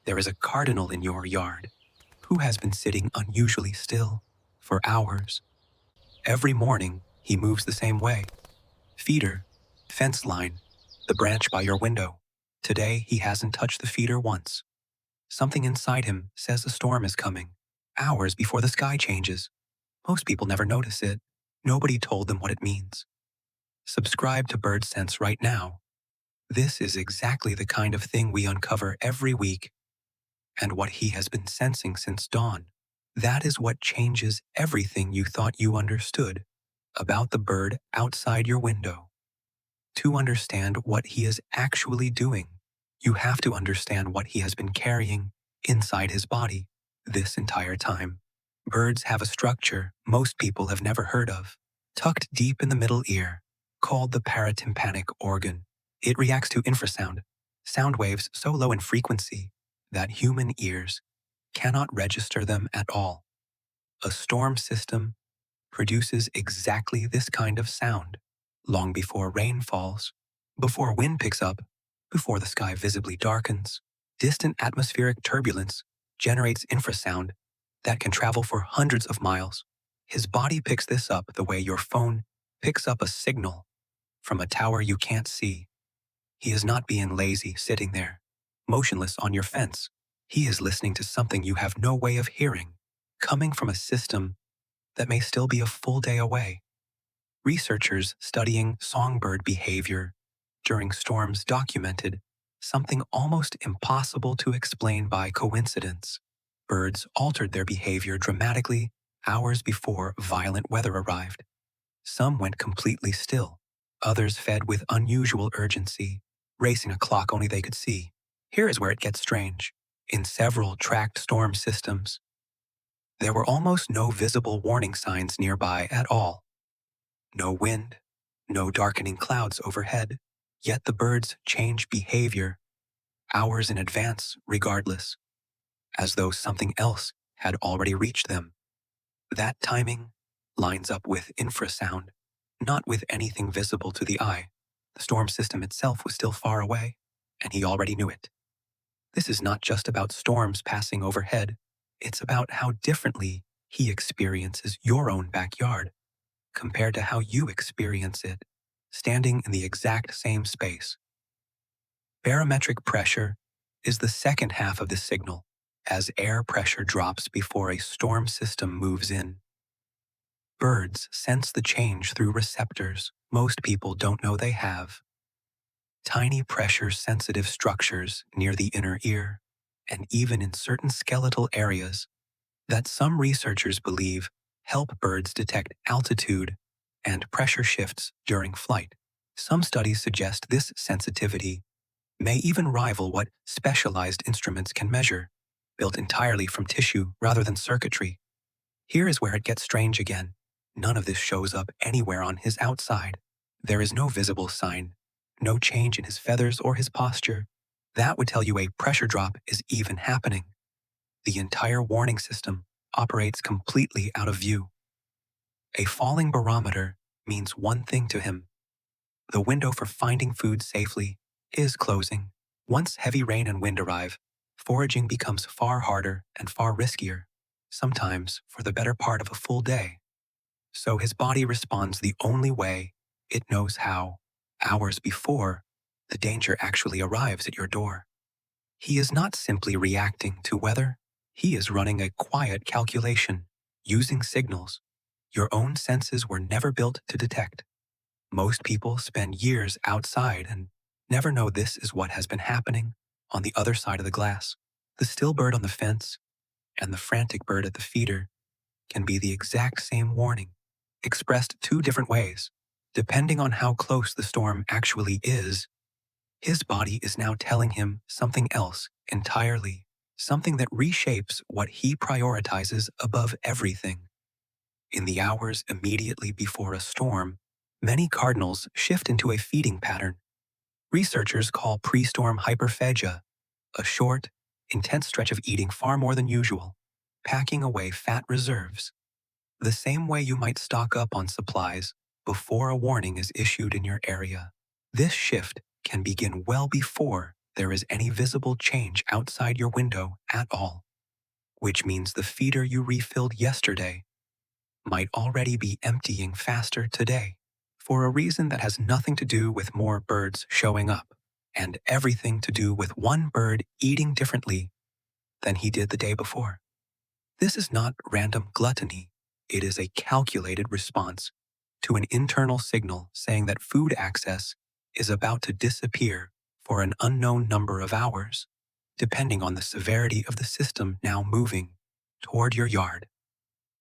There is a cardinal in your yard who has been sitting unusually still for hours. Every morning, he moves the same way. Feeder, fence line, the branch by your window. Today, he hasn't touched the feeder once. Something inside him says a storm is coming, hours before the sky changes. Most people never notice it. Nobody told them what it means. Subscribe to Bird Sense right now. This is exactly the kind of thing we uncover every week, and what he has been sensing since dawn. That is what changes everything you thought you understood about the bird outside your window. To understand what he is actually doing, you have to understand what he has been carrying inside his body this entire time. Birds have a structure most people have never heard of, tucked deep in the middle ear, called the paratympanic organ. It reacts to infrasound, sound waves so low in frequency that human ears cannot register them at all. A storm system produces exactly this kind of sound long before rain falls, before wind picks up, before the sky visibly darkens. Distant atmospheric turbulence generates infrasound that can travel for hundreds of miles. His body picks this up the way your phone picks up a signal from a tower you can't see. He is not being lazy sitting there, motionless on your fence. He is listening to something you have no way of hearing, coming from a system that may still be a full day away. Researchers studying songbird behavior during storms documented something almost impossible to explain by coincidence. Birds altered their behavior dramatically hours before violent weather arrived. Some went completely still. Others fed with unusual urgency, racing a clock only they could see. Here is where it gets strange. In several tracked storm systems, there were almost no visible warning signs nearby at all. No wind, no darkening clouds overhead, yet the birds change behavior hours in advance regardless, as though something else had already reached them. That timing lines up with infrasound, not with anything visible to the eye. The storm system itself was still far away, and he already knew it. This is not just about storms passing overhead. It's about how differently he experiences your own backyard compared to how you experience it, standing in the exact same space. Barometric pressure is the second half of the signal, as air pressure drops before a storm system moves in. Birds sense the change through receptors most people don't know they have. Tiny pressure-sensitive structures near the inner ear, and even in certain skeletal areas, that some researchers believe help birds detect altitude and pressure shifts during flight. Some studies suggest this sensitivity may even rival what specialized instruments can measure, built entirely from tissue rather than circuitry. Here is where it gets strange again. None of this shows up anywhere on his outside. There is no visible sign, no change in his feathers or his posture. That would tell you a pressure drop is even happening. The entire warning system operates completely out of view. A falling barometer means one thing to him. The window for finding food safely is closing. Once heavy rain and wind arrive, foraging becomes far harder and far riskier, sometimes for the better part of a full day. So his body responds the only way it knows how, hours before the danger actually arrives at your door. He is not simply reacting to weather. He is running a quiet calculation, using signals your own senses were never built to detect. Most people spend years outside and never know this is what has been happening on the other side of the glass. The still bird on the fence and the frantic bird at the feeder can be the exact same warning, expressed two different ways. Depending on how close the storm actually is, his body is now telling him something else entirely, something that reshapes what he prioritizes above everything. In the hours immediately before a storm, many cardinals shift into a feeding pattern. Researchers call pre-storm hyperphagia, a short, intense stretch of eating far more than usual, packing away fat reserves. The same way you might stock up on supplies before a warning is issued in your area. This shift can begin well before there is any visible change outside your window at all, which means the feeder you refilled yesterday might already be emptying faster today, for a reason that has nothing to do with more birds showing up, and everything to do with one bird eating differently than he did the day before. This is not random gluttony. It is a calculated response to an internal signal saying that food access is about to disappear for an unknown number of hours, depending on the severity of the system now moving toward your yard.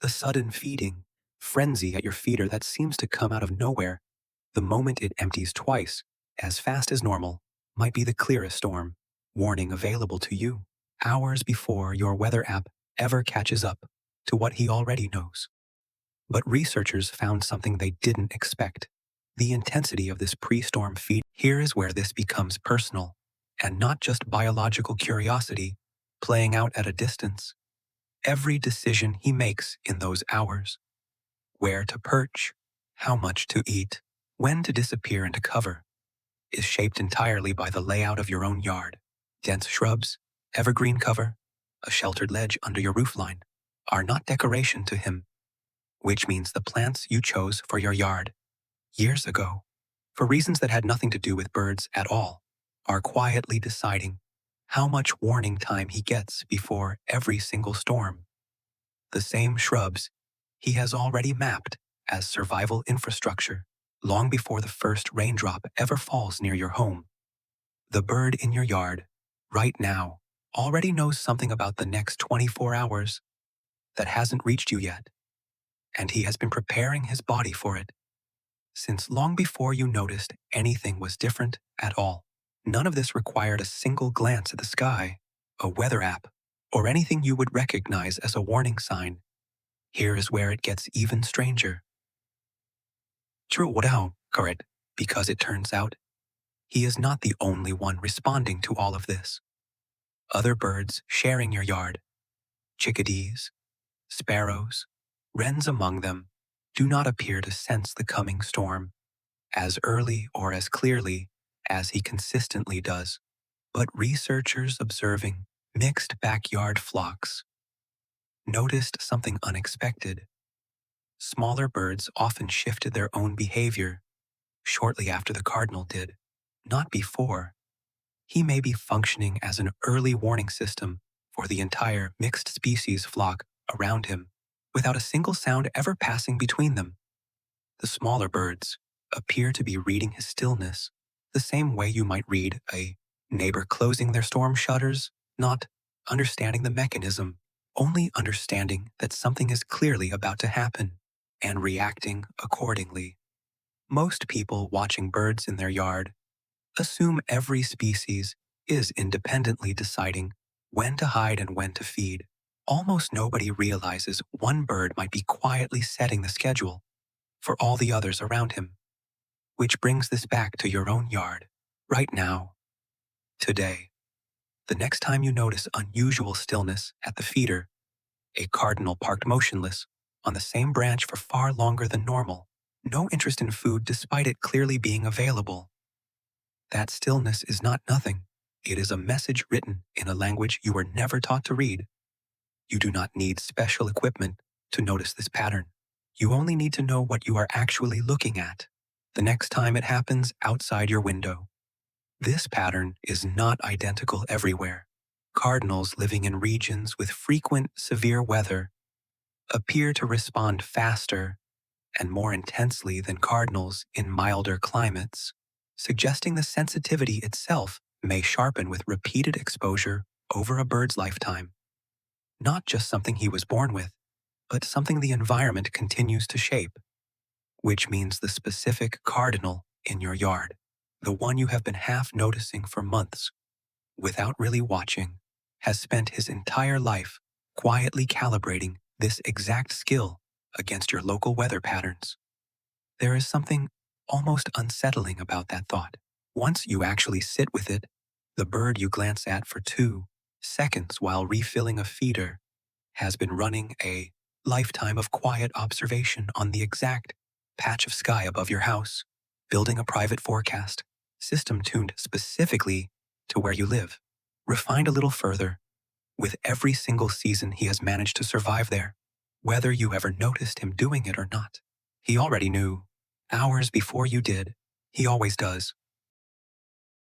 The sudden feeding frenzy at your feeder that seems to come out of nowhere the moment it empties twice as fast as normal might be the clearest storm warning available to you, hours before your weather app ever catches up to what he already knows. But researchers found something they didn't expect: the intensity of this pre-storm feed. Here is where this becomes personal, and not just biological curiosity playing out at a distance. Every decision he makes in those hours, where to perch, how much to eat, when to disappear into cover, is shaped entirely by the layout of your own yard. Dense shrubs, evergreen cover, a sheltered ledge under your roofline are not decoration to him, which means the plants you chose for your yard years ago, for reasons that had nothing to do with birds at all, are quietly deciding how much warning time he gets before every single storm. The same shrubs he has already mapped as survival infrastructure long before the first raindrop ever falls near your home. The bird in your yard, right now, already knows something about the next 24 hours that hasn't reached you yet, and he has been preparing his body for it since long before you noticed anything was different at all. None of this required a single glance at the sky, a weather app, or anything you would recognize as a warning sign. Here is where it gets even stranger. True, correct, because it turns out he is not the only one responding to all of this. Other birds sharing your yard, chickadees, sparrows, wrens among them, do not appear to sense the coming storm as early or as clearly as he consistently does. But researchers observing mixed backyard flocks noticed something unexpected. Smaller birds often shifted their own behavior shortly after the cardinal did, not before. He may be functioning as an early warning system for the entire mixed species flock around him, without a single sound ever passing between them. The smaller birds appear to be reading his stillness, the same way you might read a neighbor closing their storm shutters, not understanding the mechanism, only understanding that something is clearly about to happen and reacting accordingly. Most people watching birds in their yard assume every species is independently deciding when to hide and when to feed. Almost nobody realizes one bird might be quietly setting the schedule for all the others around him. Which brings this back to your own yard, right now, today. The next time you notice unusual stillness at the feeder, a cardinal parked motionless on the same branch for far longer than normal, no interest in food despite it clearly being available. That stillness is not nothing. It is a message written in a language you were never taught to read. You do not need special equipment to notice this pattern. You only need to know what you are actually looking at the next time it happens outside your window. This pattern is not identical everywhere. Cardinals living in regions with frequent severe weather appear to respond faster and more intensely than cardinals in milder climates, suggesting the sensitivity itself may sharpen with repeated exposure over a bird's lifetime. Not just something he was born with, but something the environment continues to shape, which means the specific cardinal in your yard, the one you have been half noticing for months, without really watching, has spent his entire life quietly calibrating this exact skill against your local weather patterns. There is something almost unsettling about that thought. Once you actually sit with it, the bird you glance at for 2 seconds while refilling a feeder has been running a lifetime of quiet observation on the exact patch of sky above your house, building a private forecast system tuned specifically to where you live. Refined a little further, with every single season he has managed to survive there, whether you ever noticed him doing it or not. He already knew, hours before you did. He always does.